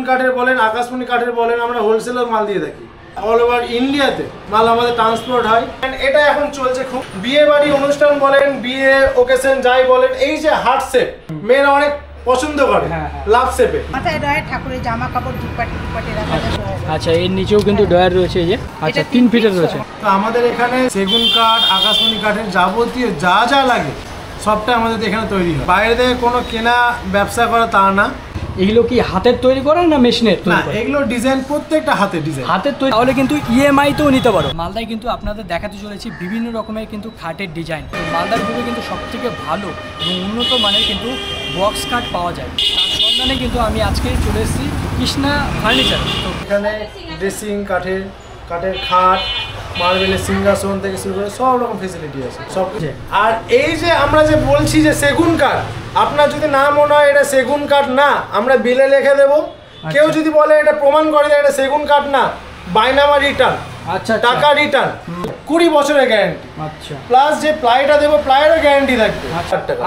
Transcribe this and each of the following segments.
কাঠের বলেন, আকাশমণি কাঠের বলেন, আমরা হোলসেলার মাল দিয়ে থাকি। অল ওভার ইন্ডিয়াতে মাল আমাদের ট্রান্সপোর্ট হয়। এটা এখন চলছে খুব, বিয়ে বাড়ি অনুষ্ঠান বলেন, বিয়ে ওকেশন যাই বলেন, এই যে হার্ট শেপ মেয়েরা অনেক পছন্দ করে, লাভ শেপে। মাথায় ডয়ার, ঠাকুরের জামা কাপড় দুপাটি রাখা যায়। আচ্ছা, এর নিচেও কিন্তু ডয়ার রয়েছে, এই যে আচ্ছা 3 ফিটের রয়েছে। তো আমাদের এখানে সেগুন কাঠ, আকাশমণি কাঠের যাবতীয় যা যা লাগে সবটা আমাদের এখানে তৈরি হয়। বাইরে থেকে কোনো কেনা ব্যবসা করা তা না। এগুলো কি হাতের তৈরি করেন না মেশিনের তৈরি করেন? এগুলো ডিজাইন প্রত্যেকটা হাতের ডিজাইন, হাতের তৈরি। তাহলে কিন্তু ইএমআই তেও নিতে পারো। মালদায় কিন্তু আপনাদের দেখাতে চলেছি বিভিন্ন রকমের কিন্তু খাটের ডিজাইন। মালদার গ্রুপে কিন্তু সবথেকে ভালো এবং উন্নত মানের কিন্তু বক্স কাঠ পাওয়া যায়। তার সন্ধানে কিন্তু আমি আজকে চলে এসেছি কৃষ্ণা ফার্নিচার। তো এখানে ড্রেসিং কাঠের খাট, মার্বেলের সিংহাসন থেকে শুরু করে সব রকম ফেসিলিটি আছে সব। আর এই যে আমরা যে বলছি যে সেগুন কাঠ, আপনার যদি না মনে হয় এটা সেগুন কাঠ না, আমরা বিলে লিখে দেবো। কেউ যদি বলে এটা প্রমাণ করে যে এটা সেগুন কাঠ না, বাইনামা রিটার্ন, আচ্ছা টাকা রিটার্ন, 20 বছরের গ্যারান্টি। আচ্ছা, প্লাস যে প্লাইটা দেবো, প্লাইয়েরও গ্যারান্টি থাকবে।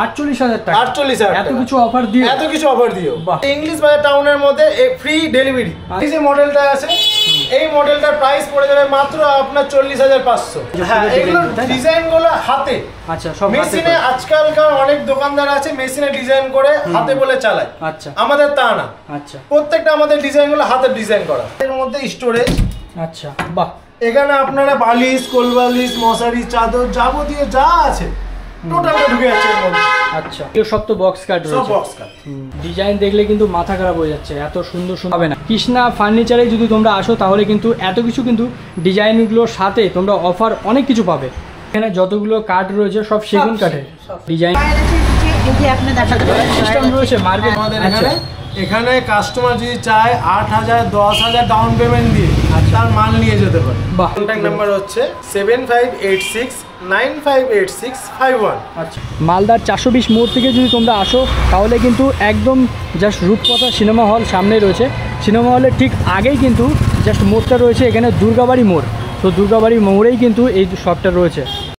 48,000 টাকা। 48,000 এত কিছু অফার দিও, এত কিছু অফার দিও। ইংলিশ বাজার টাউনের মধ্যে ফ্রি ডেলিভারি। এই যে মডেলটা আছে, এই মডেলটার প্রাইস পড়ে যাবে মাত্র আপনার 40,500। হ্যাঁ, এগুলো ডিজাইন গুলো হাতে। আচ্ছা, সব মেশিনে আজকালকার অনেক দোকানদার আছে মেশিনে ডিজাইন করে হাতে বলে চালায়। আচ্ছা, আমাদের তা না। আচ্ছা, প্রত্যেকটা আমাদের ডিজাইন গুলো হাতের ডিজাইন করা। এর মধ্যে স্টোরেজ। আচ্ছা, বাহ। এখানে আপনারা বালিশ, কোলবালিশ, মশারি, চাদর যাবতীয় যা আছে টোটালটা ঢুকে যাচ্ছে এর মধ্যে। আচ্ছা, এগুলো সব তো বক্স কাট রয়েছে। সব বক্স কাট। ডিজাইন দেখলে কিন্তু মাথা খারাপ হয়ে যাচ্ছে, এত সুন্দর সুন্দর হবে না। কৃষ্ণা ফার্নিচারে যদি তোমরা আসো তাহলে কিন্তু এত কিছু কিন্তু ডিজাইনগুলোর সাথে তোমরা অফার অনেক কিছু পাবে। এখানে যতগুলো কাঠ রয়েছে সব সেগুন কাঠের ডিজাইন। এই যে আপনি দেখাতে সিস্টেম রয়েছে মার্কেট আমাদের এখানে কাস্টমার যদি চায় 8,000 10,000 ডাউন পেমেন্ট দিয়ে তার মাল নিয়ে যেতে পারে। কন্ট্যাক্ট নাম্বার হচ্ছে 7586958651। আচ্ছা, মালদার 420 মোড় থেকে যদি তোমরা আসো তাহলে কিন্তু একদম জাস্ট রূপকথা সিনেমা হল সামনে রয়েছে। সিনেমা হলের ঠিক আগেই কিন্তু জাস্ট মোড়টা রয়েছে, এখানে দুর্গাবাড়ি মোড়। তো দুর্গাবাড়ি মোড়েই কিন্তু এই শপটা রয়েছে।